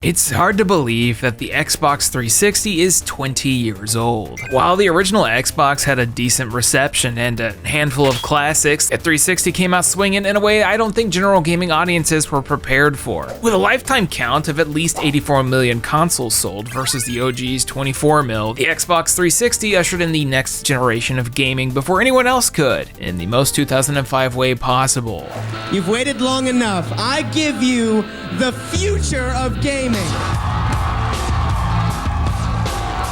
It's hard to believe that the Xbox 360 is 20 years old. While the original Xbox had a decent reception and a handful of classics, the 360 came out swinging in a way I don't think general gaming audiences were prepared for. With a lifetime count of at least 84 million consoles sold versus the OG's 24 mil, the Xbox 360 ushered in the next generation of gaming before anyone else could, in the most 2005 way possible. You've waited long enough. I give you the future of gaming.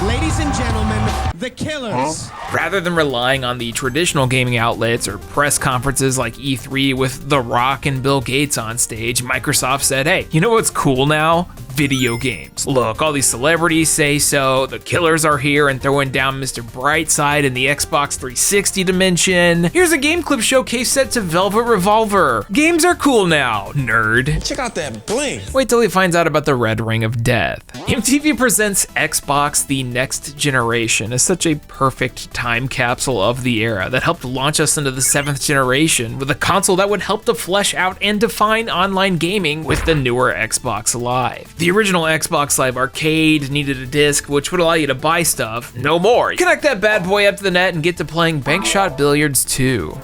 Ladies and gentlemen, the Killers. Rather than relying on the traditional gaming outlets or press conferences like E3 with The Rock and Bill Gates on stage, Microsoft said, hey, you know what's cool now? Video games. Look, all these celebrities say so, the Killers are here and throwing down Mr. Brightside in the Xbox 360 dimension. Here's a game clip showcase set to Velvet Revolver. Games are cool now, nerd. Check out that bling. Wait till he finds out about the Red Ring of Death. MTV presents Xbox The Next Generation as such a perfect time capsule of the era that helped launch us into the 7th generation with a console that would help to flesh out and define online gaming with the newer Xbox Live. The original Xbox Live Arcade needed a disc which would allow you to buy stuff. No more. Connect that bad boy up to the net and get to playing Bank Shot Billiards 2.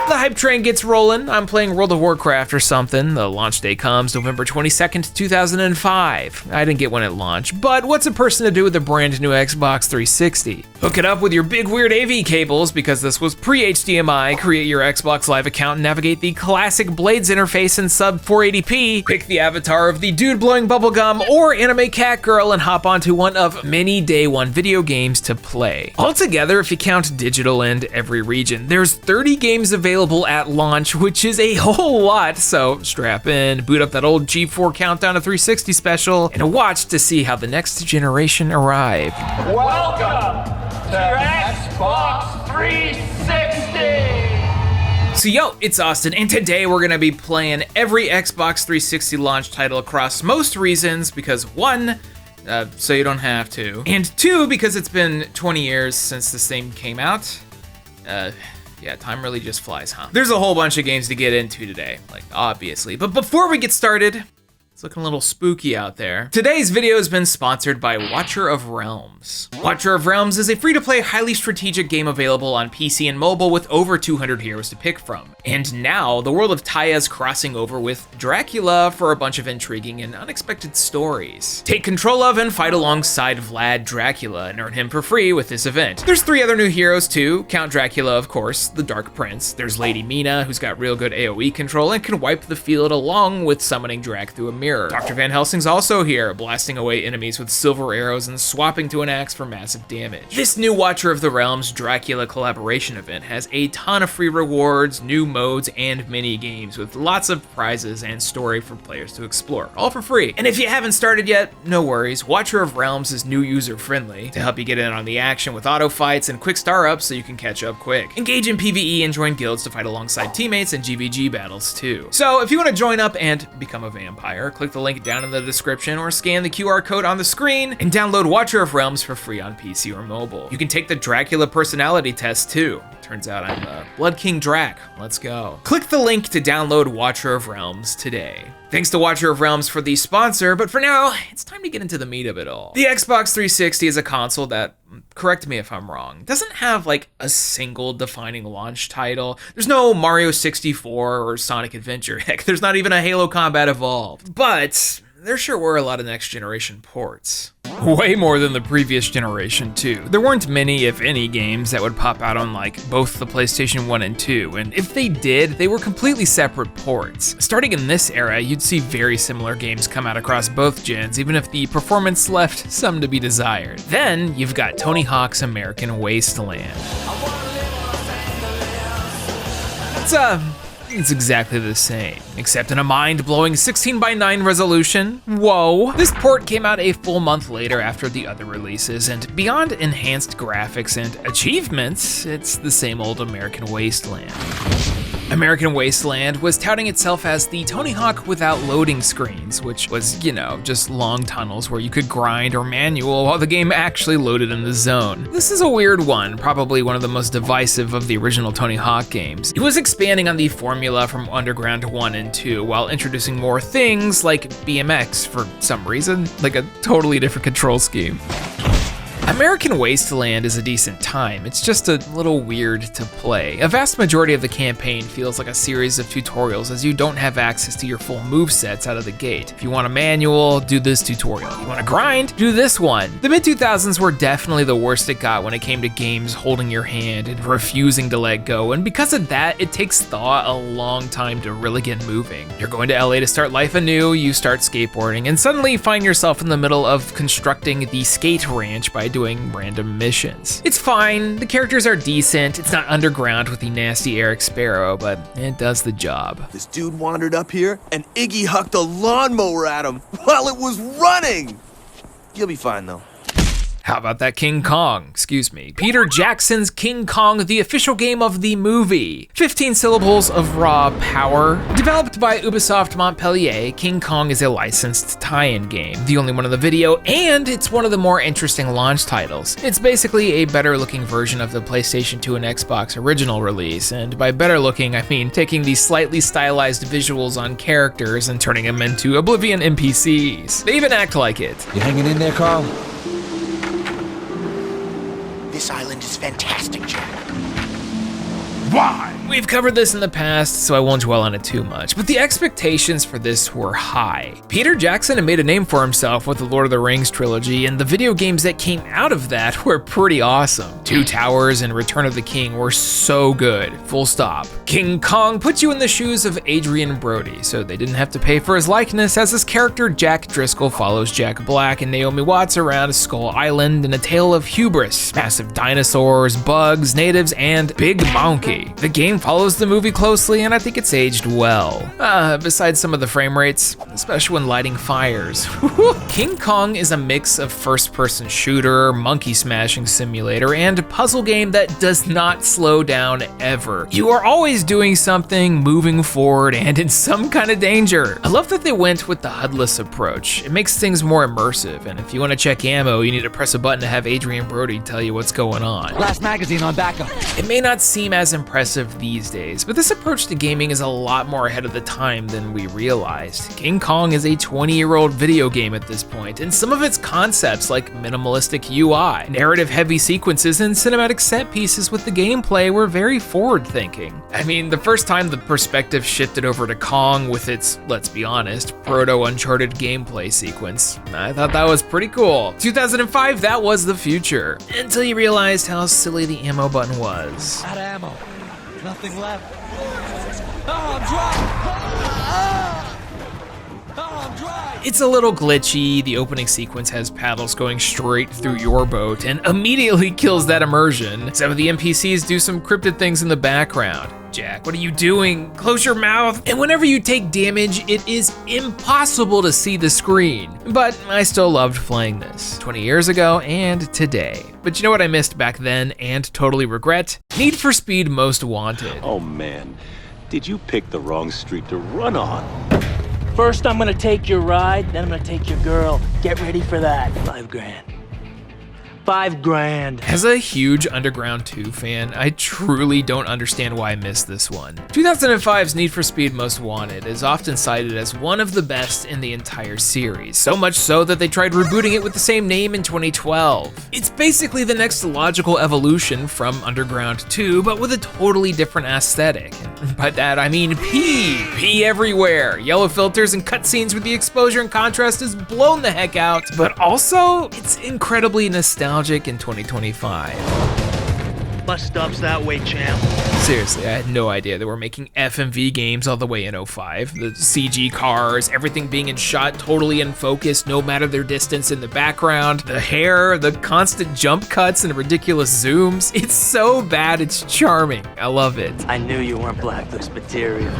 The hype train gets rolling. I'm playing World of Warcraft or something. The launch day comes November 22nd, 2005. I didn't get one at launch, but what's a person to do with a brand new Xbox 360? Hook it up with your big weird AV cables because this was pre-HDMI, create your Xbox Live account and navigate the classic Blades interface in sub 480p, pick the avatar of the dude blowing bubblegum or anime cat girl and hop onto one of many day one video games to play. Altogether, if you count digital and every region, there's 30 games available at launch, which is a whole lot, so strap in, boot up that old G4 Countdown to 360 special, and watch to see how the next generation arrive. Welcome to Xbox 360! So yo, it's Austin, and today we're gonna be playing every Xbox 360 launch title across most reasons, because one, so you don't have to, and two, because it's been 20 years since this thing came out. Yeah, time really just flies, huh? There's a whole bunch of games to get into today, like obviously. But before we get started, it's looking a little spooky out there. Today's video has been sponsored by Watcher of Realms. Watcher of Realms is a free-to-play, highly strategic game available on PC and mobile with over 200 heroes to pick from. And now, the world of Taya is crossing over with Dracula for a bunch of intriguing and unexpected stories. Take control of and fight alongside Vlad Dracula and earn him for free with this event. There's 3 other new heroes too, Count Dracula of course, the Dark Prince. There's Lady Mina, who's got real good AoE control and can wipe the field along with summoning Drac through a mirror. Dr. Van Helsing's also here, blasting away enemies with silver arrows and swapping to an axe for massive damage. This new Watcher of the Realms Dracula collaboration event has a ton of free rewards, new modes, and mini games with lots of prizes and story for players to explore, all for free. And if you haven't started yet, no worries, Watcher of Realms is new user friendly to help you get in on the action with auto fights and quick star ups so you can catch up quick. Engage in PvE and join guilds to fight alongside teammates in GVG battles too. So if you want to join up and become a vampire, click the link down in the description or scan the QR code on the screen and download Watcher of Realms for free on PC or mobile. You can take the Dracula personality test too. Turns out I'm Blood King Drac. Let's go. Click the link to download Watcher of Realms today. Thanks to Watcher of Realms for the sponsor, but for now, it's time to get into the meat of it all. The Xbox 360 is a console that, correct me if I'm wrong, doesn't have like a single defining launch title. There's no Mario 64 or Sonic Adventure. Heck, there's not even a Halo Combat Evolved. But there sure were a lot of next generation ports. Way more than the previous generation too. There weren't many, if any, games that would pop out on like both the PlayStation 1 and 2, and if they did, they were completely separate ports. Starting in this era, you'd see very similar games come out across both gens, even if the performance left some to be desired. Then you've got Tony Hawk's American Wasteland. It's exactly the same, except in a mind-blowing 16:9 resolution. Whoa. This port came out a full month later after the other releases, and beyond enhanced graphics and achievements, it's the same old American Wasteland. American Wasteland was touting itself as the Tony Hawk without loading screens, which was, you know, just long tunnels where you could grind or manual while the game actually loaded in the zone. This is a weird one, probably one of the most divisive of the original Tony Hawk games. It was expanding on the formula from Underground 1 and 2 while introducing more things like BMX for some reason, like a totally different control scheme. American Wasteland is a decent time, it's just a little weird to play. A vast majority of the campaign feels like a series of tutorials as you don't have access to your full movesets out of the gate. If you want a manual, do this tutorial. If you want to grind, do this one. The mid-2000s were definitely the worst it got when it came to games holding your hand and refusing to let go, and because of that, it takes thought a long time to really get moving. You're going to LA to start life anew, you start skateboarding, and suddenly you find yourself in the middle of constructing the skate ranch by doing random missions. It's fine, the characters are decent, it's not Underground with the nasty Eric Sparrow, but it does the job. This dude wandered up here and Iggy hucked a lawnmower at him while it was running. You'll be fine though. How about that King Kong? Peter Jackson's King Kong, the official game of the movie. 15 syllables of raw power. Developed by Ubisoft Montpellier, King Kong is a licensed tie-in game, the only one in the video, and it's one of the more interesting launch titles. It's basically a better looking version of the PlayStation 2 and Xbox original release, and by better looking, I mean taking these slightly stylized visuals on characters and turning them into Oblivion NPCs. They even act like it. You hanging in there, Carl? This island is fantastic, Jack. Why? We've covered this in the past, so I won't dwell on it too much, but the expectations for this were high. Peter Jackson had made a name for himself with the Lord of the Rings trilogy, and the video games that came out of that were pretty awesome. Two Towers and Return of the King were so good, full stop. King Kong put you in the shoes of Adrian Brody, so they didn't have to pay for his likeness, as his character Jack Driscoll follows Jack Black and Naomi Watts around Skull Island in a tale of hubris, massive dinosaurs, bugs, natives, and Big Monkey. The game follows the movie closely, and I think it's aged well. Besides some of the frame rates, especially when lighting fires. King Kong is a mix of first-person shooter, monkey smashing simulator, and puzzle game that does not slow down ever. You are always doing something, moving forward, and in some kind of danger. I love that they went with the HUD-less approach. It makes things more immersive, and if you want to check ammo, you need to press a button to have Adrian Brody tell you what's going on. Last magazine on backup. It may not seem as impressive these days, but this approach to gaming is a lot more ahead of the time than we realized. King Kong is a 20-year-old video game at this point, and some of its concepts like minimalistic UI, narrative-heavy sequences, and cinematic set pieces with the gameplay were very forward-thinking. I mean, the first time the perspective shifted over to Kong with its, let's be honest, proto-Uncharted gameplay sequence, I thought that was pretty cool. 2005, that was the future. Until you realized how silly the ammo button was. Out of ammo. Nothing left. Oh, I'm dry. Oh, I'm dry. It's a little glitchy. The opening sequence has paddles going straight through your boat and immediately kills that immersion. Some of the NPCs do some cryptid things in the background. Jack, what are you doing? Close your mouth. And whenever you take damage, it is impossible to see the screen. But I still loved playing this 20 years ago and today. But you know what I missed back then and totally regret? Need for Speed Most Wanted. Oh man, did you pick the wrong street to run on? First, I'm gonna take your ride, then I'm gonna take your girl. Get ready for that. $5 grand. $5 grand. As a huge Underground 2 fan, I truly don't understand why I missed this one. 2005's Need for Speed Most Wanted is often cited as one of the best in the entire series, so much so that they tried rebooting it with the same name in 2012. It's basically the next logical evolution from Underground 2, but with a totally different aesthetic. And by that I mean pee everywhere. Yellow filters and cutscenes with the exposure and contrast is blown the heck out, but also it's incredibly nostalgic in 2025. Bus stops that way, champ. Seriously, I had no idea they were making FMV games all the way in 05. The CG cars, everything being in shot totally in focus, no matter their distance in the background, the hair, the constant jump cuts and ridiculous zooms. It's so bad, it's charming. I love it. I knew you weren't Blacklist material.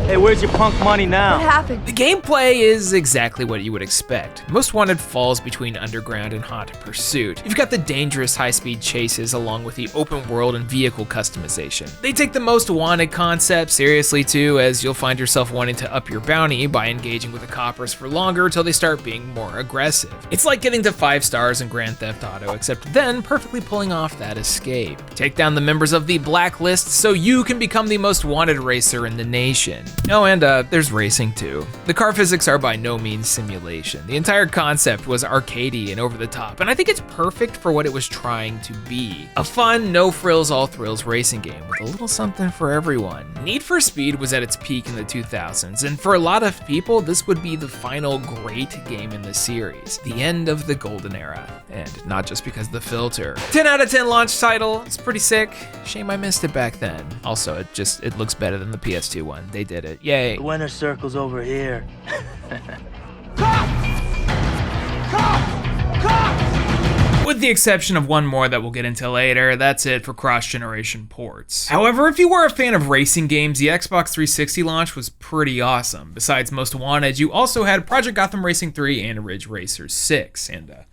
Hey, where's your punk money now? What happened? The gameplay is exactly what you would expect. Most Wanted falls between Underground and Hot Pursuit. You've got the dangerous high-speed chases along with the open world and vehicle customization. They take the Most Wanted concept seriously too, as you'll find yourself wanting to up your bounty by engaging with the coppers for longer till they start being more aggressive. It's like getting to 5 stars in Grand Theft Auto, except then perfectly pulling off that escape. Take down the members of the Blacklist so you can become the most wanted racer in the nation. Oh, and there's racing too. The car physics are by no means simulation. The entire concept was arcadey and over the top, and I think it's perfect for what it was trying to be. A fun, no frills, all thrills racing game with a little something for everyone. Need for Speed was at its peak in the 2000s, and for a lot of people, this would be the final great game in the series. The end of the golden era, and not just because of the filter. 10 out of 10 launch title, it's pretty sick. Shame I missed it back then. Also, it looks better than the PS2 one. They did it, yay. The winner's circle's over here. With the exception of one more that we'll get into later, that's it for cross-generation ports. However, if you were a fan of racing games, the Xbox 360 launch was pretty awesome. Besides Most Wanted, you also had Project Gotham Racing 3 and Ridge Racer 6, and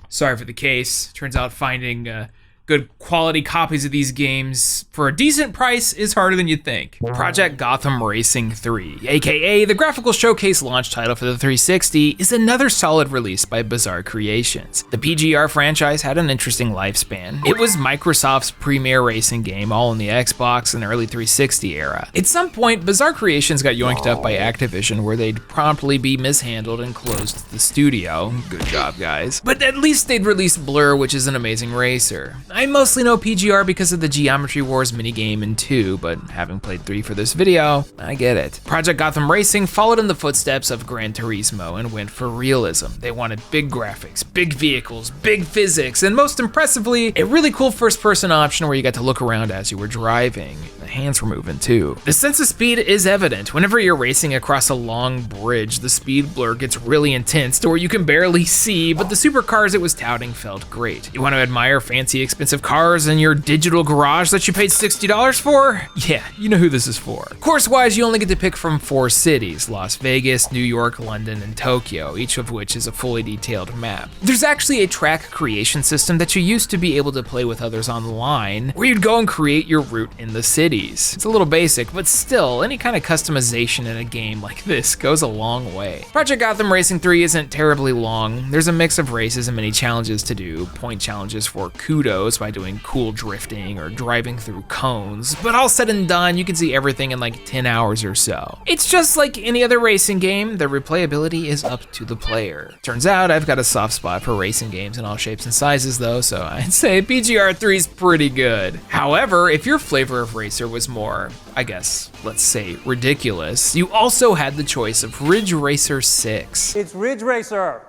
sorry for the case, turns out finding good quality copies of these games for a decent price is harder than you'd think. Project Gotham Racing 3, aka the graphical showcase launch title for the 360, is another solid release by Bizarre Creations. The PGR franchise had an interesting lifespan. It was Microsoft's premier racing game, all in the Xbox and early 360 era. At some point, Bizarre Creations got yoinked up by Activision, where they'd promptly be mishandled and closed the studio. Good job, guys. But at least they'd release Blur, which is an amazing racer. I mostly know PGR because of the Geometry Wars minigame in 2, but having played 3 for this video, I get it. Project Gotham Racing followed in the footsteps of Gran Turismo and went for realism. They wanted big graphics, big vehicles, big physics, and most impressively, a really cool first-person option where you got to look around as you were driving. The hands were moving too. The sense of speed is evident. Whenever you're racing across a long bridge, the speed blur gets really intense to where you can barely see, but the supercars it was touting felt great. You want to admire fancy, expensive cars in your digital garage that you paid $60 for? Yeah, you know who this is for. Course-wise, you only get to pick from 4 cities, Las Vegas, New York, London, and Tokyo, each of which is a fully detailed map. There's actually a track creation system that you used to be able to play with others online, where you'd go and create your route in the cities. It's a little basic, but still, any kind of customization in a game like this goes a long way. Project Gotham Racing 3 isn't terribly long. There's a mix of races and many challenges to do, point challenges for kudos by doing cool drifting or driving through cones, but all said and done, you can see everything in like 10 hours or so. It's just like any other racing game, the replayability is up to the player. Turns out I've got a soft spot for racing games in all shapes and sizes though, so I'd say PGR 3 is pretty good. However, if your flavor of racer was more, I guess, let's say ridiculous, you also had the choice of Ridge Racer 6. It's Ridge Racer.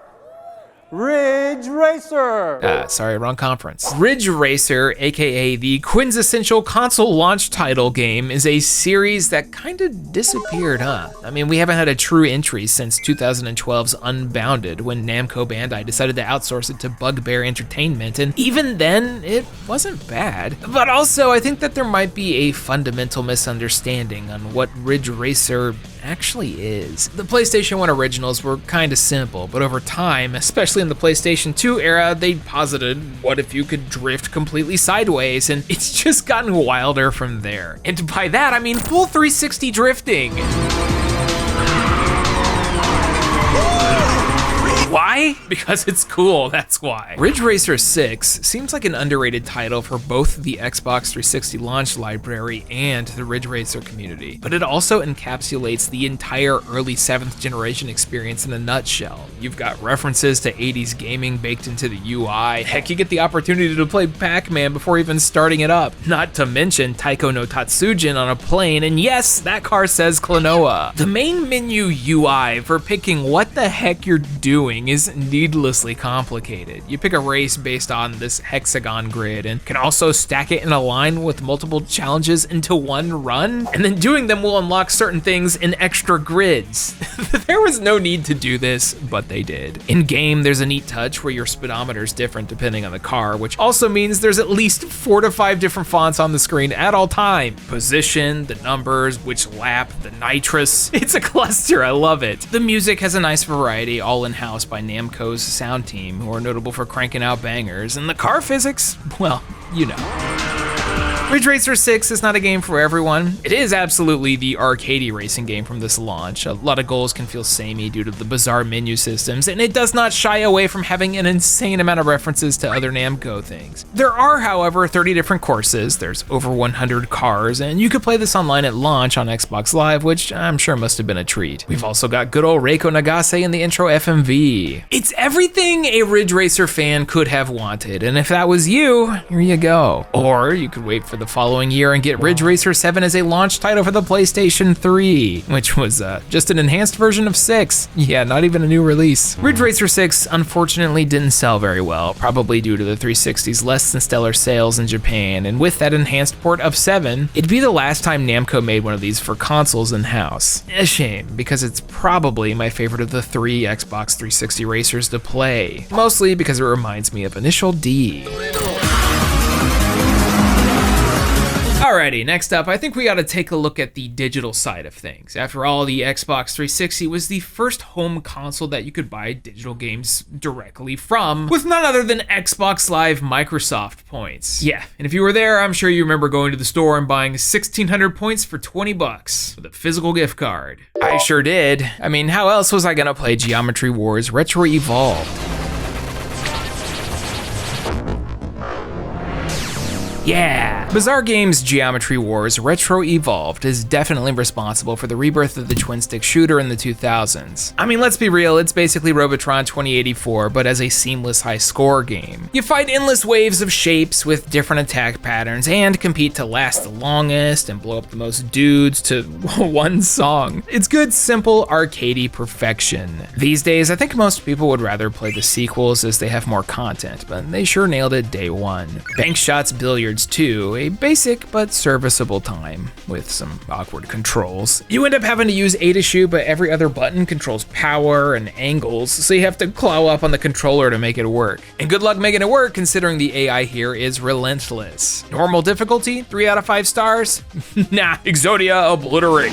Ridge Racer! Sorry, wrong conference. Ridge Racer, aka the quintessential console launch title game, is a series that kind of disappeared, huh? I mean, we haven't had a true entry since 2012's Unbounded, when Namco Bandai decided to outsource it to Bugbear Entertainment, and even then, it wasn't bad. But also, I think that there might be a fundamental misunderstanding on what Ridge Racer actually is. The PlayStation 1 originals were kinda simple, but over time, especially in the PlayStation 2 era, they posited, what if you could drift completely sideways, and it's just gotten wilder from there. And by that, I mean full 360 drifting. Why? Because it's cool, that's why. Ridge Racer 6 seems like an underrated title for both the Xbox 360 launch library and the Ridge Racer community, but it also encapsulates the entire early 7th generation experience in a nutshell. You've got references to 80s gaming baked into the UI. Heck, you get the opportunity to play Pac-Man before even starting it up. Not to mention Taiko no Tatsujin on a plane, and yes, that car says Klonoa. The main menu UI for picking what the heck you're doing doing is needlessly complicated. You pick a race based on this hexagon grid and can also stack it in a line with multiple challenges into one run, and then doing them will unlock certain things in extra grids. There was no need to do this, but they did. In game, there's a neat touch where your speedometer is different depending on the car, which also means there's at least 4 to 5 different fonts on the screen at all time. Position, the numbers, which lap, the nitrous. It's a cluster, I love it. The music has a nice variety, all in-house by Namco's sound team, who are notable for cranking out bangers, and the car physics, well, you know. Ridge Racer 6 is not a game for everyone. It is absolutely the arcadey racing game from this launch. A lot of goals can feel samey due to the bizarre menu systems, and it does not shy away from having an insane amount of references to other Namco things. There are, however, 30 different courses, there's over 100 cars, and you could play this online at launch on Xbox Live, which I'm sure must have been a treat. We've also got good old Reiko Nagase in the intro FMV. It's everything a Ridge Racer fan could have wanted, and if that was you, here you go. Or you could wait for the following year and get Ridge Racer 7 as a launch title for the PlayStation 3, which was just an enhanced version of 6. Yeah, not even a new release. Ridge Racer 6 unfortunately didn't sell very well, probably due to the 360's less than stellar sales in Japan, and with that enhanced port of 7, it'd be the last time Namco made one of these for consoles in-house. A shame, because it's probably my favorite of the 3 Xbox 360 racers to play, mostly because it reminds me of Initial D. Alrighty, next up, I think we gotta take a look at the digital side of things. After all, the Xbox 360 was the first home console that you could buy digital games directly from, with none other than Xbox Live Microsoft points. Yeah, and if you were there, I'm sure you remember going to the store and buying 1,600 points for 20 bucks with a physical gift card. I sure did. I mean, how else was I gonna play Geometry Wars Retro Evolved? Yeah! Bizarre Games' Geometry Wars Retro Evolved is definitely responsible for the rebirth of the twin-stick shooter in the 2000s. I mean, let's be real, it's basically Robotron 2084, but as a seamless high-score game. You fight endless waves of shapes with different attack patterns and compete to last the longest and blow up the most dudes to one song. It's good, simple, arcadey perfection. These days, I think most people would rather play the sequels as they have more content, but they sure nailed it day one. Bank Shots Billiards 2, a basic but serviceable time, with some awkward controls. You end up having to use A to shoot, but every other button controls power and angles, so you have to claw up on the controller to make it work. And good luck making it work, considering the AI here is relentless. Normal difficulty, 3 out of 5 stars? Nah, Exodia obliterate.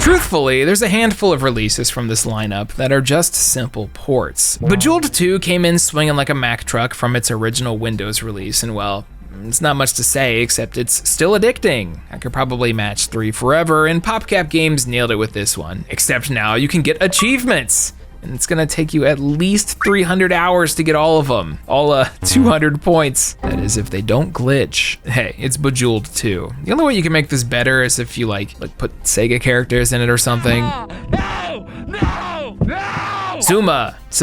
Truthfully, there's a handful of releases from this lineup that are just simple ports. Bejeweled 2 came in swinging like a Mack truck from its original Windows release, and well, it's not much to say, except it's still addicting. I could probably match 3 forever, and PopCap Games nailed it with this one. Except now you can get achievements, and it's gonna take you at least 300 hours to get all of them. All 200 points. That is if they don't glitch. Hey, it's Bejeweled 2. The only way you can make this better is if you like put Sega characters in it or something. No! Zuma. It's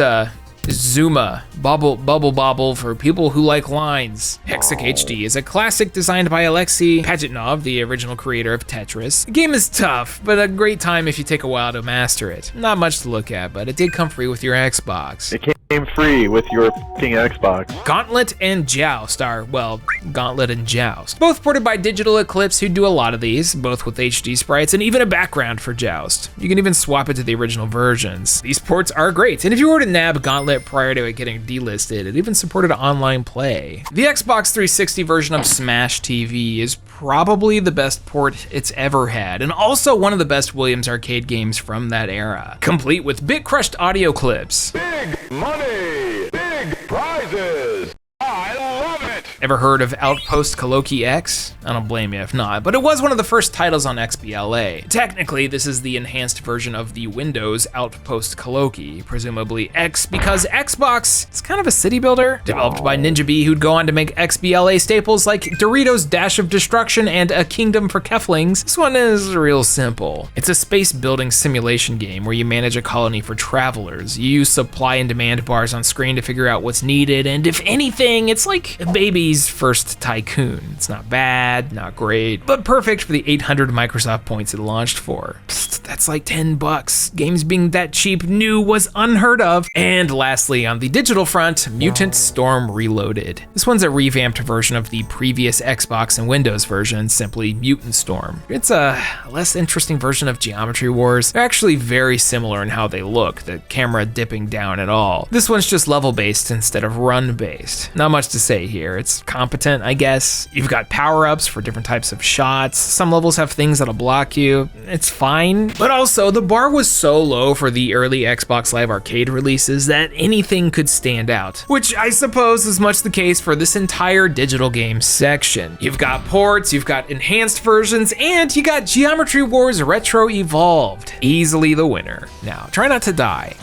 Zuma, Bubble for people who like lines. Hexic HD is a classic designed by Alexei Pajitnov, the original creator of Tetris. The game is tough, but a great time if you take a while to master it. Not much to look at, but it did come free with your Xbox. It came free with your f***ing Xbox. Gauntlet and Joust are, well, Gauntlet and Joust. Both ported by Digital Eclipse, who do a lot of these, both with HD sprites and even a background for Joust. You can even swap it to the original versions. These ports are great, and if you were to nab Gauntlet prior to it getting delisted, it even supported online play. The Xbox 360 version of Smash TV is probably the best port it's ever had, and also one of the best Williams arcade games from that era, complete with bit-crushed audio clips. Big money! Big prizes! I love it! Ever heard of Outpost Koloki X? I don't blame you if not, but it was one of the first titles on XBLA. Technically, this is the enhanced version of the Windows Outpost Koloki, presumably X, because Xbox is kind of a city builder. Developed by Ninja B, who'd go on to make XBLA staples like Doritos Dash of Destruction and A Kingdom for Keflings. This one is real simple. It's a space building simulation game where you manage a colony for travelers. You use supply and demand bars on screen to figure out what's needed, and if anything, it's like a baby 80s first tycoon. It's not bad, not great, but perfect for the 800 Microsoft points it launched for. Psst, that's like $10. Games being that cheap new was unheard of. And lastly, on the digital front, Mutant Storm Reloaded. This one's a revamped version of the previous Xbox and Windows version, simply Mutant Storm. It's a less interesting version of Geometry Wars. They're actually very similar in how they look, the camera dipping down at all. This one's just level-based instead of run-based. Not much to say here. It's competent, I guess. You've got power-ups for different types of shots. Some levels have things that'll block you. It's fine. But also, the bar was so low for the early Xbox Live Arcade releases that anything could stand out, which I suppose is much the case for this entire digital game section. You've got ports, you've got enhanced versions, and you got Geometry Wars Retro Evolved. Easily the winner. Now, try not to die.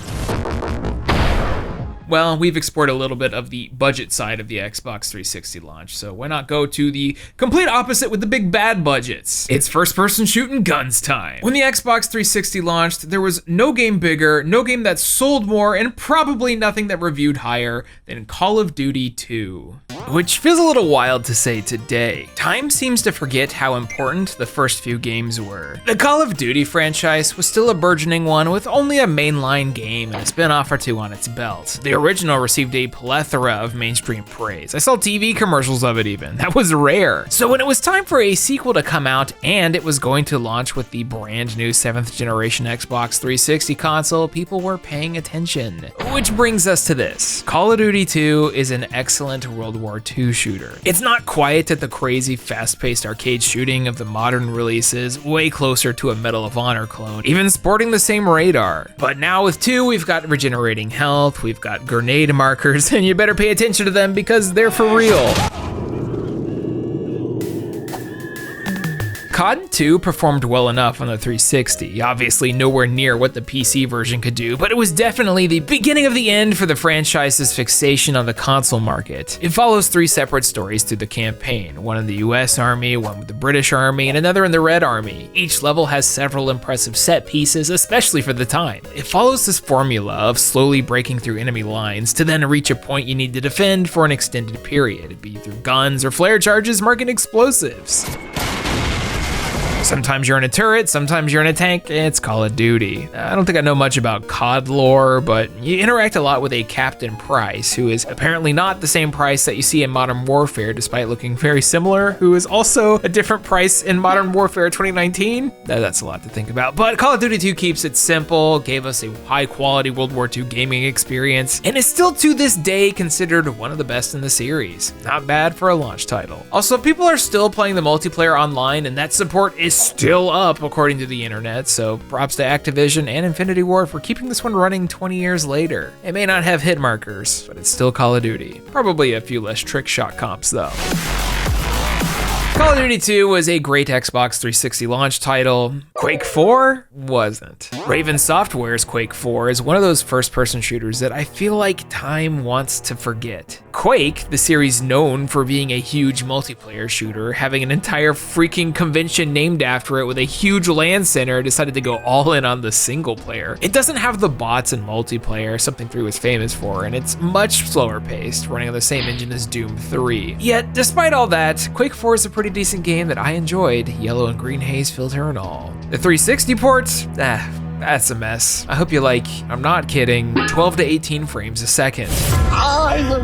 Well, we've explored a little bit of the budget side of the Xbox 360 launch, so why not go to the complete opposite with the big bad budgets? It's first-person shooting guns time. When the Xbox 360 launched, there was no game bigger, no game that sold more, and probably nothing that reviewed higher than Call of Duty 2. Which feels a little wild to say today. Time seems to forget how important the first few games were. The Call of Duty franchise was still a burgeoning one with only a mainline game and a spin-off or two on its belt. The original received a plethora of mainstream praise. I saw TV commercials of it even. That was rare. So when it was time for a sequel to come out and it was going to launch with the brand new 7th generation Xbox 360 console, people were paying attention. Which brings us to this. Call of Duty 2 is an excellent World War II shooter. It's not quite at the crazy fast-paced arcade shooting of the modern releases, way closer to a Medal of Honor clone, even sporting the same radar. But now with 2, we've got regenerating health, we've got grenade markers, and you better pay attention to them because they're for real. COD 2 performed well enough on the 360, obviously nowhere near what the PC version could do, but it was definitely the beginning of the end for the franchise's fixation on the console market. It follows 3 separate stories through the campaign, one in the US Army, one with the British Army, and another in the Red Army. Each level has several impressive set pieces, especially for the time. It follows this formula of slowly breaking through enemy lines to then reach a point you need to defend for an extended period, be it through guns or flare charges marking explosives. Sometimes you're in a turret, sometimes you're in a tank, it's Call of Duty. I don't think I know much about COD lore, but you interact a lot with a Captain Price, who is apparently not the same Price that you see in Modern Warfare, despite looking very similar, who is also a different Price in Modern Warfare 2019. That's a lot to think about, but Call of Duty 2 keeps it simple, gave us a high-quality World War II gaming experience, and is still to this day considered one of the best in the series. Not bad for a launch title. Also, people are still playing the multiplayer online, and that support is still up according to the internet, so props to Activision and Infinity Ward for keeping this one running 20 years later. It may not have hit markers, but it's still Call of Duty. Probably a few less trick shot comps though. Call of Duty 2 was a great Xbox 360 launch title. Quake 4 wasn't. Raven Software's Quake 4 is one of those first-person shooters that I feel like time wants to forget. Quake, the series known for being a huge multiplayer shooter, having an entire freaking convention named after it with a huge LAN center, decided to go all in on the single player. It doesn't have the bots in multiplayer, something 3 was famous for, and it's much slower paced, running on the same engine as Doom 3. Yet, despite all that, Quake 4 is a pretty decent game that I enjoyed, yellow and green haze filter and all. The 360 ports, that's a mess. I hope you like, I'm not kidding, 12 to 18 frames a second.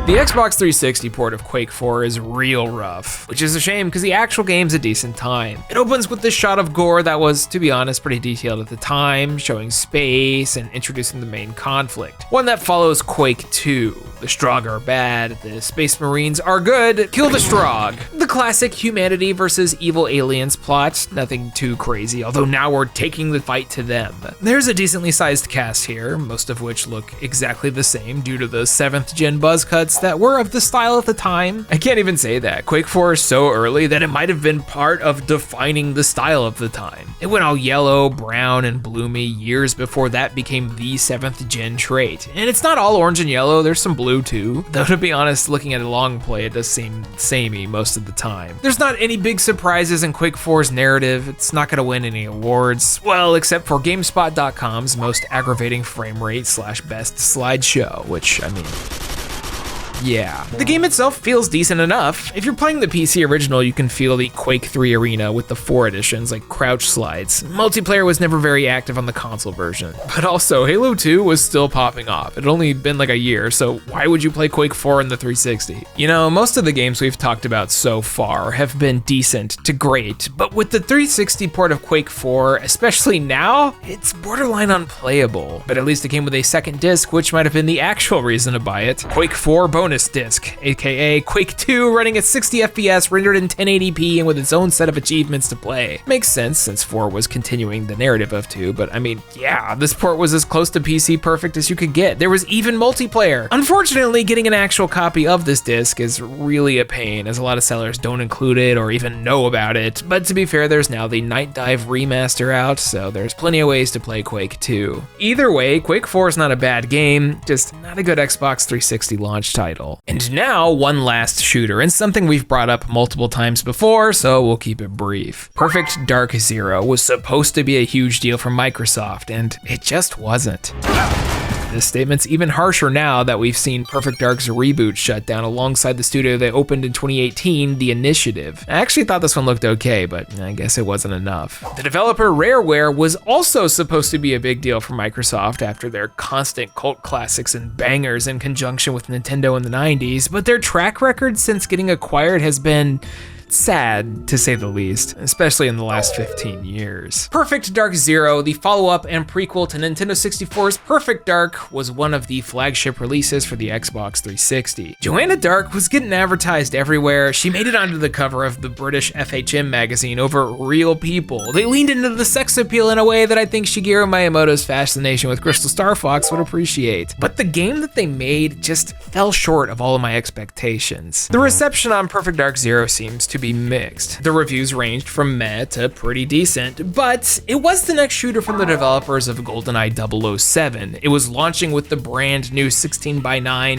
The Xbox 360 port of Quake 4 is real rough, which is a shame because the actual game's a decent time. It opens with this shot of gore that was, to be honest, pretty detailed at the time, showing space and introducing the main conflict. One that follows Quake 2. The Strogg are bad, the Space Marines are good, kill the Strogg. The classic humanity versus evil aliens plot, nothing too crazy, although now we're taking the fight to them. There's a decently sized cast here, most of which look exactly the same due to the 7th gen buzz cuts that were of the style at the time. I can't even say that. Quake 4 is so early that it might have been part of defining the style of the time. It went all yellow, brown, and bloomy years before that became the 7th gen trait. And it's not all orange and yellow, there's some blue too. Though to be honest, looking at a long play, it does seem samey most of the time. There's not any big surprises in Quake 4's narrative. It's not gonna win any awards. Well, except for GameSpot.com's most aggravating frame rate / best slideshow, which, I mean, yeah. The game itself feels decent enough. If you're playing the PC original, you can feel the Quake 3 arena with the 4 additions like crouch slides. Multiplayer was never very active on the console version. But also, Halo 2 was still popping off. It had only been like a year, so why would you play Quake 4 in the 360? You know, most of the games we've talked about so far have been decent to great, but with the 360 port of Quake 4, especially now, it's borderline unplayable. But at least it came with a second disc, which might have been the actual reason to buy it. Quake 4 bonus disc, aka Quake 2 running at 60 FPS, rendered in 1080p and with its own set of achievements to play. Makes sense since 4 was continuing the narrative of 2, but I mean, yeah, this port was as close to PC perfect as you could get. There was even multiplayer. Unfortunately, getting an actual copy of this disc is really a pain, as a lot of sellers don't include it or even know about it. But to be fair, there's now the Night Dive remaster out, so there's plenty of ways to play Quake 2. Either way, Quake 4 is not a bad game, just not a good Xbox 360 launch title. And now, one last shooter, and something we've brought up multiple times before, so we'll keep it brief. Perfect Dark Zero was supposed to be a huge deal for Microsoft, and it just wasn't. This statement's even harsher now that we've seen Perfect Dark's reboot shut down alongside the studio they opened in 2018, The Initiative. I actually thought this one looked okay, but I guess it wasn't enough. The developer Rareware was also supposed to be a big deal for Microsoft after their constant cult classics and bangers in conjunction with Nintendo in the 90s, but their track record since getting acquired has been sad, to say the least, especially in the last 15 years. Perfect Dark Zero, the follow-up and prequel to Nintendo 64's Perfect Dark, was one of the flagship releases for the Xbox 360. Joanna Dark was getting advertised everywhere. She made it onto the cover of the British FHM magazine over real people. They leaned into the sex appeal in a way that I think Shigeru Miyamoto's fascination with Crystal Star Fox would appreciate. But the game that they made just fell short of all of my expectations. The reception on Perfect Dark Zero seems to be mixed. The reviews ranged from meh to pretty decent, but it was the next shooter from the developers of GoldenEye 007. It was launching with the brand new 16:9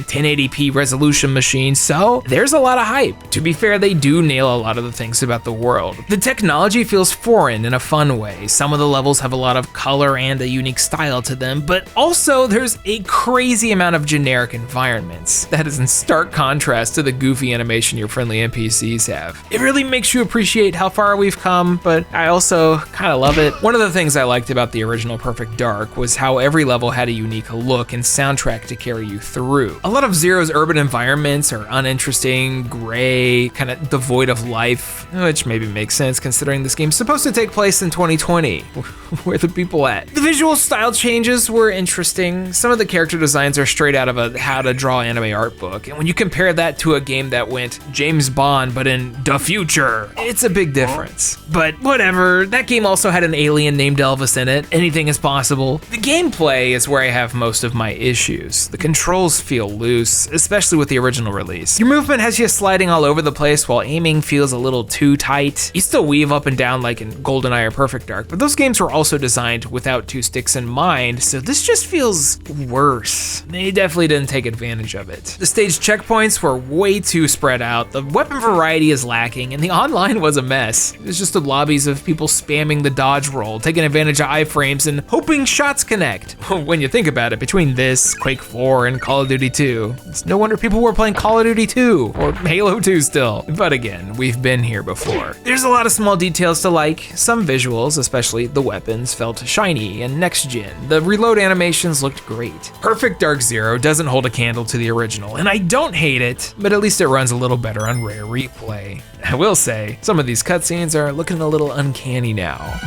1080p resolution machine, so there's a lot of hype. To be fair, they do nail a lot of the things about the world. The technology feels foreign in a fun way. Some of the levels have a lot of color and a unique style to them, but also there's a crazy amount of generic environments. That is in stark contrast to the goofy animation your friendly NPCs have. It really makes you appreciate how far we've come, but I also kind of love it. One of the things I liked about the original Perfect Dark was how every level had a unique look and soundtrack to carry you through. A lot of Zero's urban environments are uninteresting, gray, kind of devoid of life, which maybe makes sense considering this game's supposed to take place in 2020. Where are the people at? The visual style changes were interesting. Some of the character designs are straight out of a how to draw anime art book, and when you compare that to a game that went James Bond but in the future, it's a big difference. But whatever, that game also had an alien named Elvis in it. Anything is possible. The gameplay is where I have most of my issues. The controls feel loose, especially with the original release. Your movement has you sliding all over the place while aiming feels a little too tight. You still weave up and down like in GoldenEye or Perfect Dark, but those games were also designed without two sticks in mind, so this just feels worse. They definitely didn't take advantage of it. The stage checkpoints were way too spread out. The weapon variety is lacking, and the online was a mess. It was just the lobbies of people spamming the dodge roll, taking advantage of iframes, and hoping shots connect. When you think about it, between this, Quake 4, and Call of Duty 2, it's no wonder people were playing Call of Duty 2, or Halo 2 still. But again, we've been here before. There's a lot of small details to like. Some visuals, especially the weapons, felt shiny and next-gen. The reload animations looked great. Perfect Dark Zero doesn't hold a candle to the original, and I don't hate it, but at least it runs a little better on Rare Replay. I will say, some of these cutscenes are looking a little uncanny now.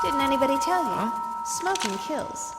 Didn't anybody tell you? Smoking kills.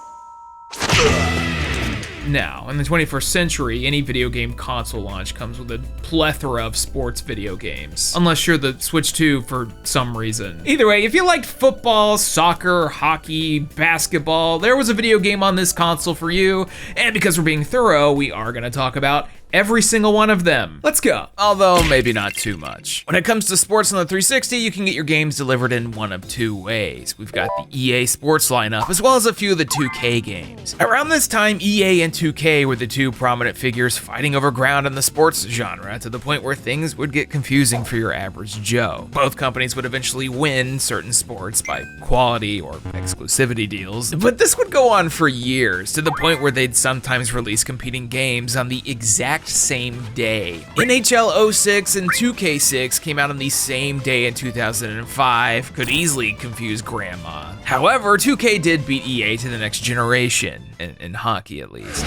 Now, in the 21st century, any video game console launch comes with a plethora of sports video games. Unless you're the Switch 2 for some reason. Either way, if you liked football, soccer, hockey, basketball, there was a video game on this console for you. And because we're being thorough, we are gonna talk about every single one of them. Let's go. Although maybe not too much. When it comes to sports on the 360, you can get your games delivered in one of two ways. We've got the EA Sports lineup, as well as a few of the 2K games. Around this time, EA and 2K were the two prominent figures fighting over ground in the sports genre, to the point where things would get confusing for your average Joe. Both companies would eventually win certain sports by quality or exclusivity deals, but this would go on for years, to the point where they'd sometimes release competing games on the exact exact same day. NHL 06 and 2K6 came out on the same day in 2005, could easily confuse grandma. However, 2K did beat EA to the next generation, in hockey at least.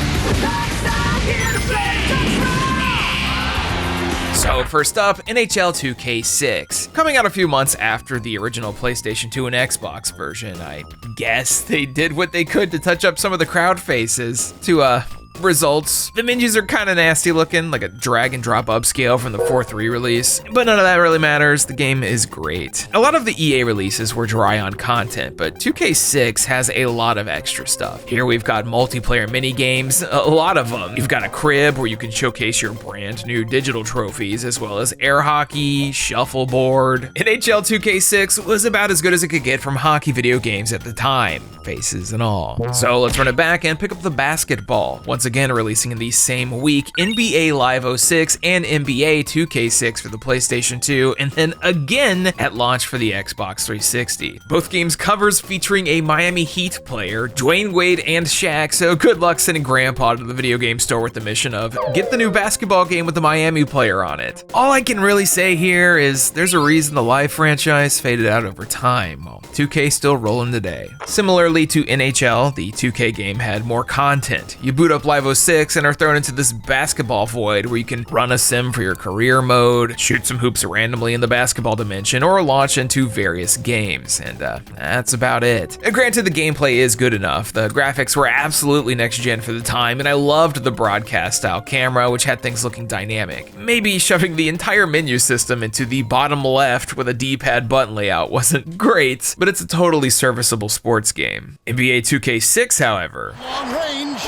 So first up, NHL 2K6. Coming out a few months after the original PlayStation 2 and Xbox version, I guess they did what they could to touch up some of the crowd faces to, results. The menus are kind of nasty looking, like a drag and drop upscale from the 4.3 release, but none of that really matters. The game is great. A lot of the EA releases were dry on content, but 2K6 has a lot of extra stuff. Here we've got multiplayer mini games, a lot of them. You've got a crib where you can showcase your brand new digital trophies, as well as air hockey, shuffleboard. NHL 2K6 was about as good as it could get from hockey video games at the time, faces and all. So let's run it back and pick up the basketball. Once again releasing in the same week, NBA Live 06 and NBA 2K6 for the PlayStation 2, and then again at launch for the Xbox 360. Both games covers featuring a Miami Heat player, Dwayne Wade and Shaq, so good luck sending Grandpa to the video game store with the mission of get the new basketball game with the Miami player on it. All I can really say here is there's a reason the Live franchise faded out over time, while 2K still rolling today. Similarly to NHL, the 2K game had more content. You boot up Live 06 and are thrown into this basketball void where you can run a sim for your career mode, shoot some hoops randomly in the basketball dimension, or launch into various games, and that's about it. Granted, the gameplay is good enough. The graphics were absolutely next gen for the time, and I loved the broadcast style camera, which had things looking dynamic. Maybe shoving the entire menu system into the bottom left with a D-pad button layout wasn't great, but it's a totally serviceable sports game. NBA 2K6, however, Long range.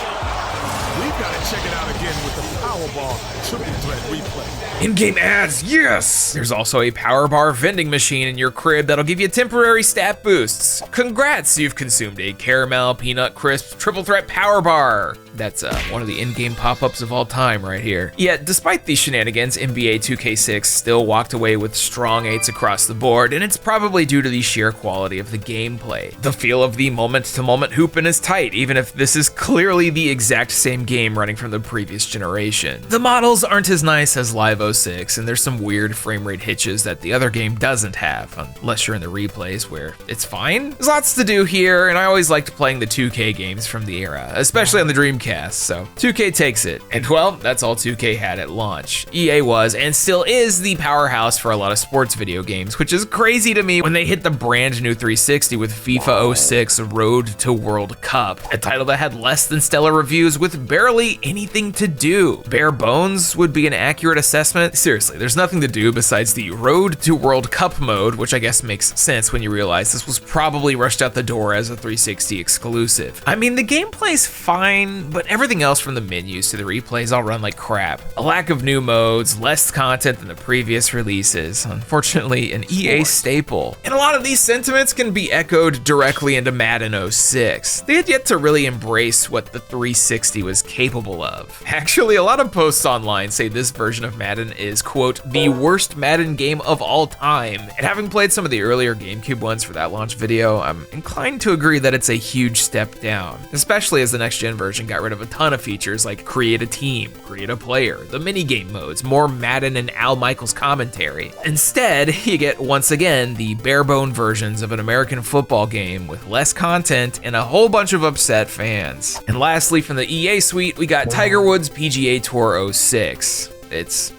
We've got to check it out again with the Powerball triple threat replay. in-game ads, yes! There's also a power bar vending machine in your crib that'll give you temporary stat boosts. Congrats, you've consumed a caramel peanut crisp triple threat power bar. That's one of the in-game pop-ups of all time right here. Yet, despite these shenanigans, NBA 2K6 still walked away with strong 8s across the board, and it's probably due to the sheer quality of the gameplay. The feel of the moment-to-moment hooping is tight, even if this is clearly the exact same game running from the previous generation. The models aren't as nice as Live 06, and there's some weird frame rate hitches that the other game doesn't have, unless you're in the replays where it's fine. There's lots to do here, and I always liked playing the 2K games from the era, especially on the Dreamcast, so 2K takes it. And well, that's all 2K had at launch. EA was, and still is, the powerhouse for a lot of sports video games, which is crazy to me when they hit the brand new 360 with FIFA 06 Road to World Cup, a title that had less than stellar reviews with barely anything to do. Bare bones would be an accurate assessment. Seriously, there's nothing to do besides the Road to World Cup mode, which I guess makes sense when you realize this was probably rushed out the door as a 360 exclusive. I mean, the gameplay's fine, but everything else from the menus to the replays all run like crap. A lack of new modes, less content than the previous releases. Unfortunately, an EA staple. And a lot of these sentiments can be echoed directly into Madden 06. They had yet to really embrace what the 360 was capable of. Actually, a lot of posts online say this version of Madden is, quote, the worst Madden game of all time. And having played some of the earlier GameCube ones for that launch video, I'm inclined to agree that it's a huge step down, especially as the next gen version got rid of a ton of features like create a team, create a player, the minigame modes, more Madden and Al Michaels commentary. Instead, you get, once again, the bare-bone versions of an American football game with less content and a whole bunch of upset fans. And lastly, from the EA suite, we got Tiger Woods PGA Tour 06. It's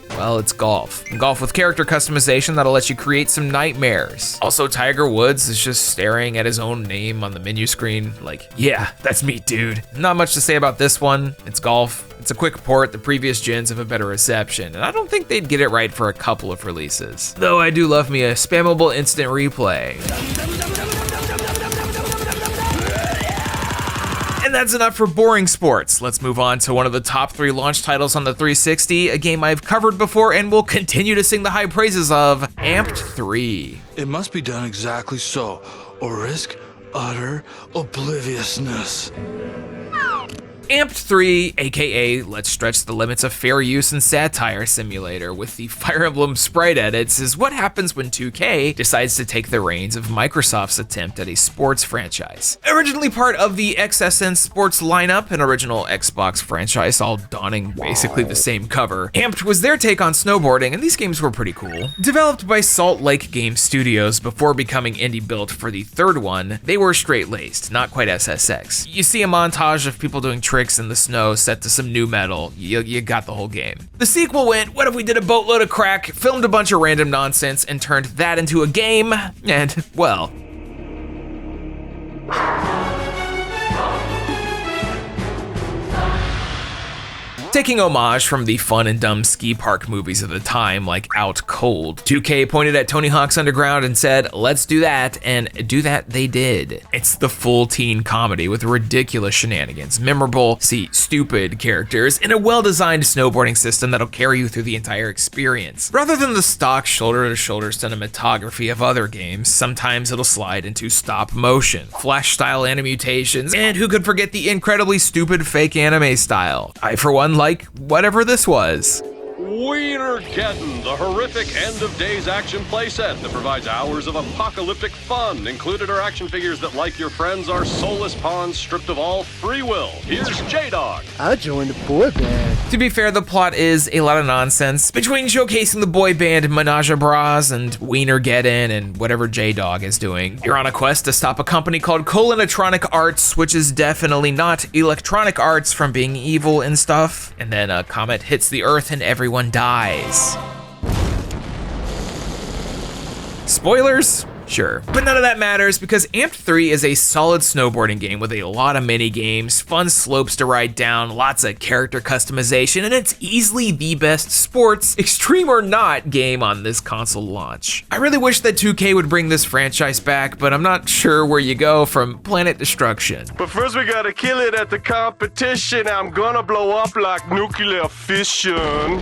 golf. Golf with character customization that'll let you create some nightmares. Also, Tiger Woods is just staring at his own name on the menu screen like, yeah, that's me, dude. Not much to say about this one. It's golf. It's a quick port. The previous gens have a better reception, and I don't think they'd get it right for a couple of releases. Though I do love me a spammable instant replay. And that's enough for boring sports. Let's move on to one of the top 3 launch titles on the 360, a game I've covered before and will continue to sing the high praises of, Amped 3. It must be done exactly so, or risk utter obliviousness. Amped 3, aka Let's Stretch the Limits of Fair Use and Satire Simulator with the Fire Emblem sprite edits, is what happens when 2K decides to take the reins of Microsoft's attempt at a sports franchise. Originally part of the XSN Sports lineup, an original Xbox franchise all donning basically the same cover, Amped was their take on snowboarding, and these games were pretty cool. Developed by Salt Lake Game Studios before becoming indie built for the third one, they were straight-laced, not quite SSX. You see a montage of people doing tricks in the snow set to some new metal, you got the whole game. The sequel went, what if we did a boatload of crack, filmed a bunch of random nonsense, and turned that into a game? And, well, taking homage from the fun and dumb ski park movies of the time, like Out Cold, 2K pointed at Tony Hawk's Underground and said, let's do that, and do that they did. It's the full teen comedy with ridiculous shenanigans, memorable, stupid characters, and a well-designed snowboarding system that'll carry you through the entire experience. Rather than the stock shoulder-to-shoulder cinematography of other games, sometimes it'll slide into stop motion, flash-style animutations, and who could forget the incredibly stupid fake anime style? I, for one, like whatever this was. Wienergeddon, the horrific end-of-days action playset that provides hours of apocalyptic fun. Included are action figures that, like your friends, are soulless pawns stripped of all free will. Here's J-Dog. I joined the boy band. To be fair, the plot is a lot of nonsense between showcasing the boy band Menage a Bras and Wienergeddon and whatever J-Dog is doing. You're on a quest to stop a company called Colinatronic Arts, which is definitely not Electronic Arts from being evil and stuff. And then a comet hits the Earth and everyone dies. Spoilers? Sure. But none of that matters because Amped 3 is a solid snowboarding game with a lot of mini games, fun slopes to ride down, lots of character customization, and it's easily the best sports, extreme or not, game on this console launch. I really wish that 2K would bring this franchise back, but I'm not sure where you go from planet destruction. But first we gotta kill it at the competition. I'm gonna blow up like nuclear fission.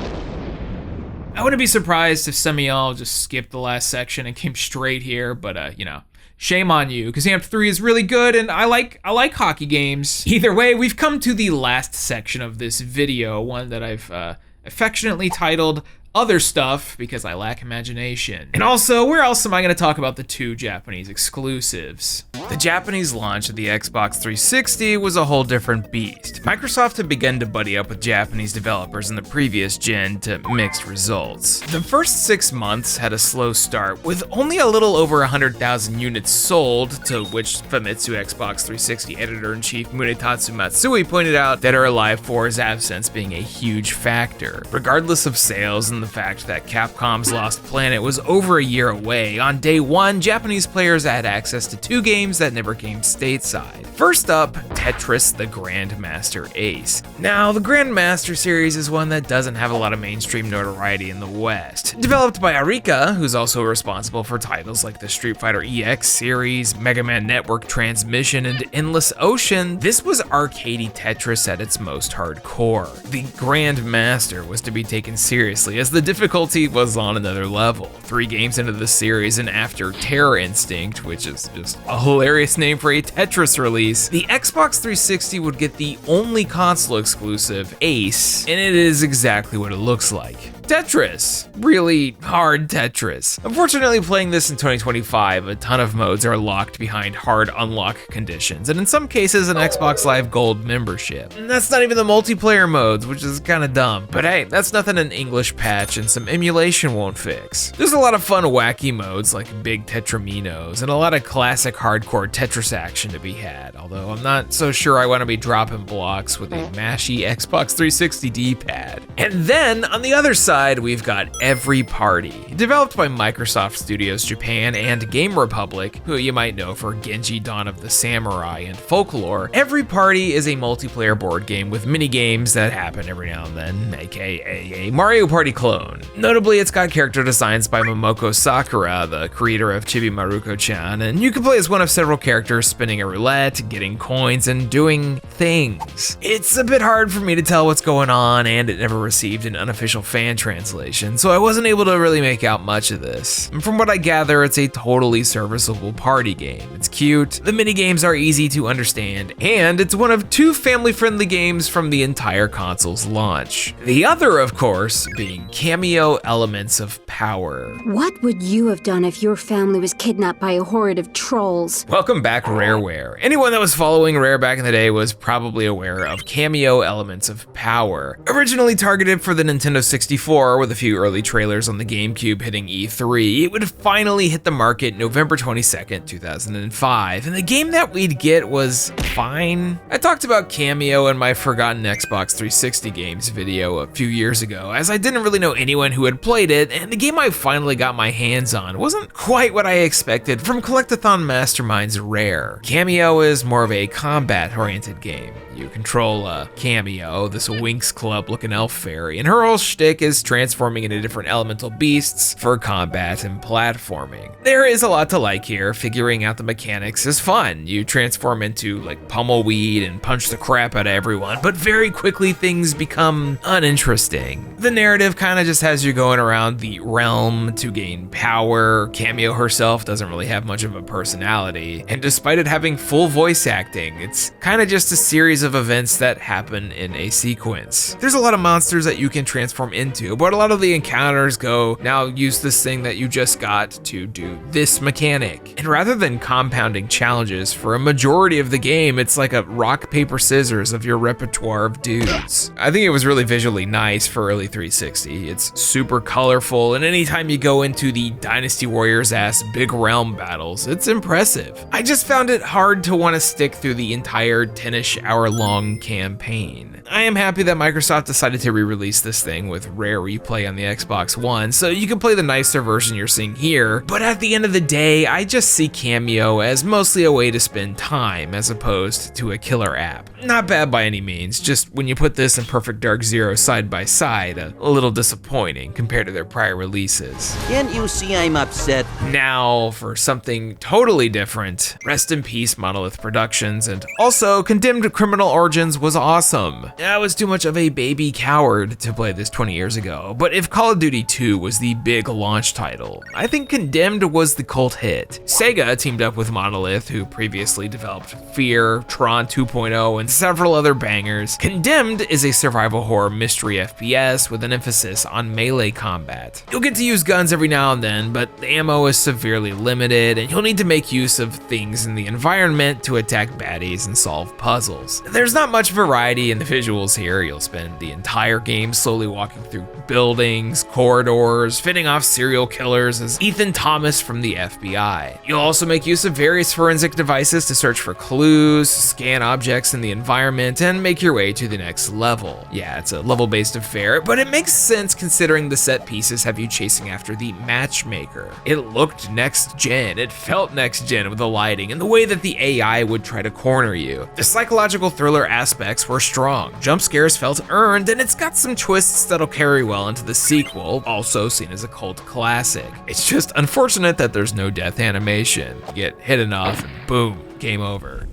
I wouldn't be surprised if some of y'all just skipped the last section and came straight here, but you know, shame on you, because Amped 3 is really good and I like hockey games. Either way, we've come to the last section of this video, one that I've affectionately titled Other Stuff because I lack imagination. And also, where else am I going to talk about the two Japanese exclusives? The Japanese launch of the Xbox 360 was a whole different beast. Microsoft had begun to buddy up with Japanese developers in the previous gen to mixed results. The first 6 months had a slow start, with only a little over 100,000 units sold, to which Famitsu Xbox 360 editor-in-chief Munetatsu Matsui pointed out that our Live 4's absence being a huge factor. Regardless of sales and the fact that Capcom's Lost Planet was over a year away, on day one, Japanese players had access to 2 games that never came stateside. First up, Tetris the Grandmaster Ace. Now, the Grandmaster series is one that doesn't have a lot of mainstream notoriety in the West. Developed by Arika, who's also responsible for titles like the Street Fighter EX series, Mega Man Network Transmission, and Endless Ocean, this was arcadey Tetris at its most hardcore. The Grandmaster was to be taken seriously as the difficulty was on another level. 3 games into the series, and after Terror Instinct, which is just a hilarious name for a Tetris release, the Xbox 360 would get the only console exclusive, Ace, and it is exactly what it looks like. Tetris. Really hard Tetris. Unfortunately, playing this in 2025, a ton of modes are locked behind hard unlock conditions, and in some cases an Xbox Live Gold membership. And that's not even the multiplayer modes, which is kinda dumb. But hey, that's nothing an English patch and some emulation won't fix. There's a lot of fun wacky modes like Big Tetraminos, and a lot of classic hardcore Tetris action to be had, although I'm not so sure I want to be dropping blocks with a mashy Xbox 360 D-pad. And then, on the other side, we've got Every Party. Developed by Microsoft Studios Japan and Game Republic, who you might know for Genji Dawn of the Samurai and Folklore, Every Party is a multiplayer board game with mini-games that happen every now and then, aka a Mario Party clone. Notably, it's got character designs by Momoko Sakura, the creator of Chibi Maruko-chan, and you can play as one of several characters spinning a roulette, getting coins, and doing things. It's a bit hard for me to tell what's going on, and it never received an unofficial fan transfer translation, so I wasn't able to really make out much of this. And from what I gather, it's a totally serviceable party game. It's cute, the minigames are easy to understand, and it's one of 2 family-friendly games from the entire console's launch. The other, of course, being Kameo Elements of Power. What would you have done if your family was kidnapped by a horde of trolls? Welcome back, Rareware. Anyone that was following Rare back in the day was probably aware of Kameo Elements of Power. Originally targeted for the Nintendo 64 with a few early trailers on the GameCube hitting E3, it would finally hit the market November 22nd, 2005, and the game that we'd get was fine. I talked about Kameo in my Forgotten Xbox 360 Games video a few years ago, as I didn't really know anyone who had played it, and the game I finally got my hands on wasn't quite what I expected from Collectathon Masterminds Rare. Kameo is more of a combat-oriented game. You control a Kameo, this Winx Club looking elf fairy, and her whole shtick is transforming into different elemental beasts for combat and platforming. There is a lot to like here. Figuring out the mechanics is fun. You transform into like Pummelweed and punch the crap out of everyone, but very quickly things become uninteresting. The narrative kind of just has you going around the realm to gain power. Kameo herself doesn't really have much of a personality, and despite it having full voice acting, it's kind of just a series of events that happen in a sequence. There's a lot of monsters that you can transform into, but a lot of the encounters go, now use this thing that you just got to do this mechanic. And rather than compounding challenges for a majority of the game, it's like a rock, paper, scissors of your repertoire of dudes. I think it was really visually nice for early 360. It's super colorful, and anytime you go into the Dynasty Warriors ass big realm battles, it's impressive. I just found it hard to want to stick through the entire 10-ish hour-long campaign. I am happy that Microsoft decided to re-release this thing with Rare Replay on the Xbox One, so you can play the nicer version you're seeing here, but at the end of the day, I just see Kameo as mostly a way to spend time as opposed to a killer app. Not bad by any means, just when you put this and Perfect Dark Zero side by side, a little disappointing compared to their prior releases. Can't you see I'm upset? Now for something totally different. Rest in peace, Monolith Productions, and also Condemned Criminal Origins was awesome. I was too much of a baby coward to play this 20 years ago, but if Call of Duty 2 was the big launch title, I think Condemned was the cult hit. Sega teamed up with Monolith, who previously developed Fear, Tron 2.0, and several other bangers. Condemned is a survival horror mystery FPS with an emphasis on melee combat. You'll get to use guns every now and then, but the ammo is severely limited, and you'll need to make use of things in the environment to attack baddies and solve puzzles. There's not much variety in the visuals here. You'll spend the entire game slowly walking through buildings, corridors, fending off serial killers as Ethan Thomas from the FBI. You'll also make use of various forensic devices to search for clues, scan objects in the environment, and make your way to the next level. Yeah, it's a level-based affair, but it makes sense considering the set pieces have you chasing after the matchmaker. It looked next-gen, it felt next-gen with the lighting and the way that the AI would try to corner you. The psychological thriller aspects were strong, jump scares felt earned, and it's got some twists that'll carry well into the sequel, also seen as a cult classic. It's just unfortunate that there's no death animation. You get hit enough and boom, game over.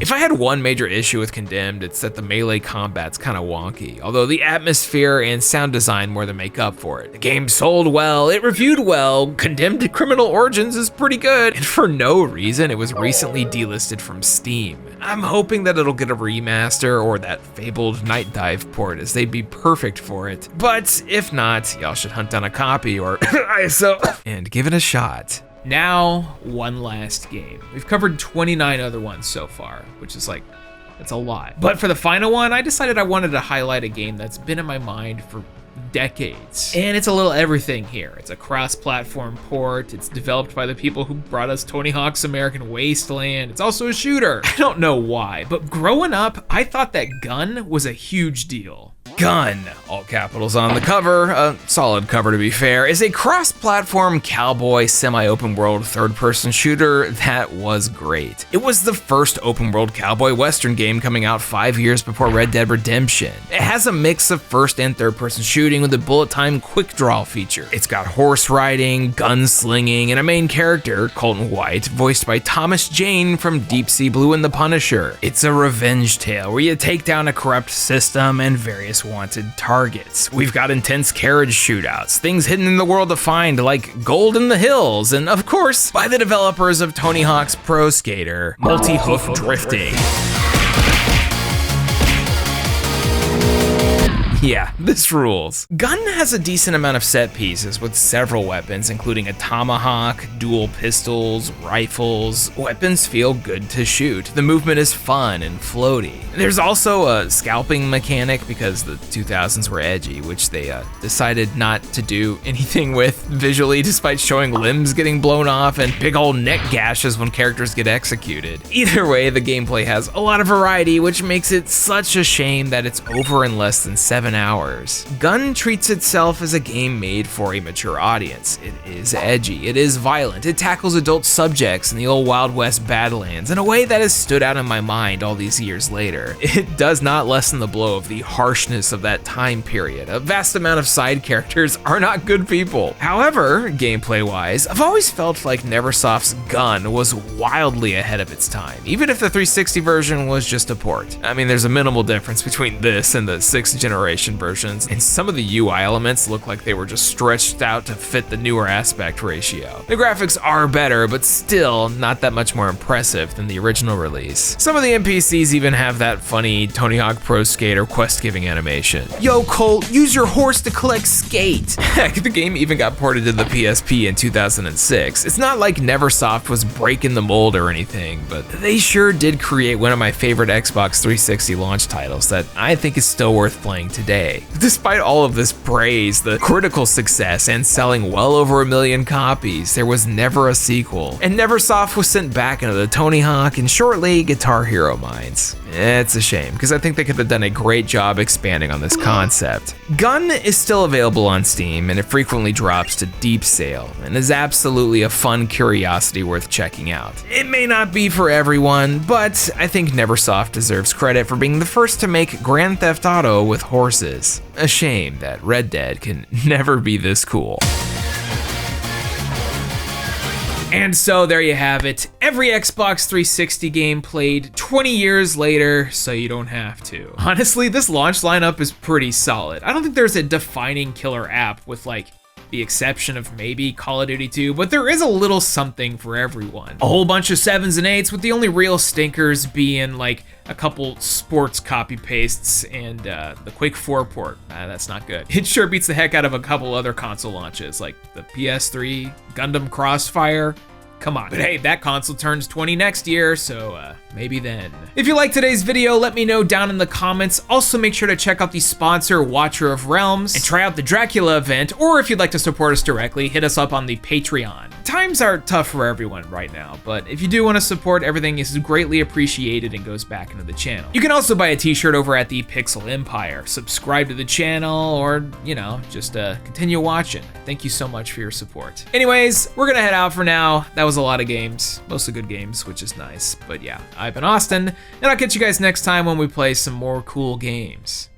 If I had one major issue with Condemned, it's that the melee combat's kinda wonky, although the atmosphere and sound design more than make up for it. The game sold well, it reviewed well, Condemned Criminal Origins is pretty good, and for no reason it was recently delisted from Steam. I'm hoping that it'll get a remaster or that fabled Night Dive port, as they'd be perfect for it. But if not, y'all should hunt down a copy or ISO and give it a shot. Now, one last game. We've covered 29 other ones so far, which is like, that's a lot. But for the final one, I decided I wanted to highlight a game that's been in my mind for decades. And it's a little everything here. It's a cross-platform port. It's developed by the people who brought us Tony Hawk's American Wasteland. It's also a shooter. I don't know why, but growing up, I thought that Gun was a huge deal. Gun, all capitals on the cover, a solid cover to be fair, is a cross-platform cowboy semi-open world third-person shooter that was great. It was the first open-world cowboy western game coming out 5 years before Red Dead Redemption. It has a mix of first and third-person shooting with a bullet-time quick draw feature. It's got horse riding, gun slinging, and a main character, Colton White, voiced by Thomas Jane from Deep Sea Blue and The Punisher. It's a revenge tale where you take down a corrupt system and various most wanted targets. We've got intense carriage shootouts, things hidden in the world to find like gold in the hills, and of course, by the developers of Tony Hawk's Pro Skater, multi-hoof drifting. Yeah, this rules. Gun has a decent amount of set pieces with several weapons, including a tomahawk, dual pistols, rifles. Weapons feel good to shoot. The movement is fun and floaty. There's also a scalping mechanic because the 2000s were edgy, which they decided not to do anything with visually, despite showing limbs getting blown off and big old neck gashes when characters get executed. Either way, the gameplay has a lot of variety, which makes it such a shame that it's over in less than 7 hours. Gun treats itself as a game made for a mature audience. It is edgy, it is violent, it tackles adult subjects in the old Wild West Badlands in a way that has stood out in my mind all these years later. It does not lessen the blow of the harshness of that time period. A vast amount of side characters are not good people. However, gameplay-wise, I've always felt like Neversoft's Gun was wildly ahead of its time, even if the 360 version was just a port. I mean, there's a minimal difference between this and the 6th generation versions, and some of the UI elements look like they were just stretched out to fit the newer aspect ratio. The graphics are better, but still not that much more impressive than the original release. Some of the NPCs even have that funny Tony Hawk Pro Skater quest-giving animation. Yo, Colt, use your horse to collect skate. Heck, the game even got ported to the PSP in 2006. It's not like Neversoft was breaking the mold or anything, but they sure did create one of my favorite Xbox 360 launch titles that I think is still worth playing today. Despite all of this praise, the critical success, and selling well over 1 million copies, there was never a sequel, and Neversoft was sent back into the Tony Hawk and shortly Guitar Hero minds. It's a shame, because I think they could have done a great job expanding on this concept. Gun is still available on Steam, and it frequently drops to deep sale, and is absolutely a fun curiosity worth checking out. It may not be for everyone, but I think Neversoft deserves credit for being the first to make Grand Theft Auto with horses. A shame that Red Dead can never be this cool. And so there you have it. Every Xbox 360 game played 20 years later, so you don't have to. Honestly, this launch lineup is pretty solid. I don't think there's a defining killer app with like the exception of maybe Call of Duty 2, but there is a little something for everyone. A whole bunch of 7s and 8s, with the only real stinkers being like a couple sports copy pastes and the Quake 4 port. That's not good. It sure beats the heck out of a couple other console launches like the PS3, Gundam Crossfire. Come on. But hey, that console turns 20 next year, so maybe then. If you liked today's video, let me know down in the comments. Also, make sure to check out the sponsor, Watcher of Realms, and try out the Dracula event, or if you'd like to support us directly, hit us up on the Patreon. Times are tough for everyone right now, but if you do want to support, everything is greatly appreciated and goes back into the channel. You can also buy a t-shirt over at the Pixel Empire. Subscribe to the channel, or, you know, just continue watching. Thank you so much for your support. Anyways, we're gonna head out for now. That was a lot of games, mostly good games, which is nice. But yeah, I've been Austin, and I'll catch you guys next time when we play some more cool games.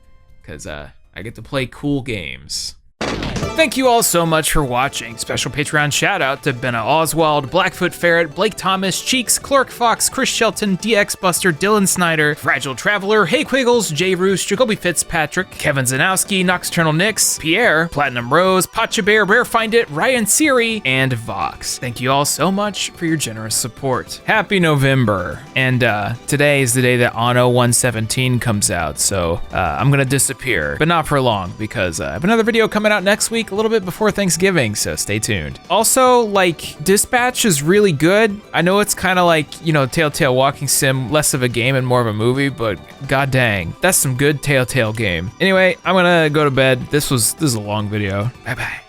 Cause I get to play cool games. Thank you all so much for watching. Special Patreon shout out to Benna Oswald, Blackfoot Ferret, Blake Thomas, Cheeks, Clark Fox, Chris Shelton, DX Buster, Dylan Snyder, Fragile Traveler, Hey Quiggles, Jay Roos, Jacoby Fitzpatrick, Kevin Zanowski, Nocturnal Nix, Pierre, Platinum Rose, Pacha Bear, Rare Find It, Ryan Siri, and Vox. Thank you all so much for your generous support. Happy November. And today is the day that Anno 117 comes out, so I'm gonna disappear, but not for long, because I have another video coming out next week, a little bit before Thanksgiving, so stay tuned. Also, like, Dispatch is really good. I know it's kind of like, you know, Telltale Walking Sim, less of a game and more of a movie, but god dang, that's some good Telltale game. Anyway, I'm gonna go to bed. This is a long video. Bye-bye.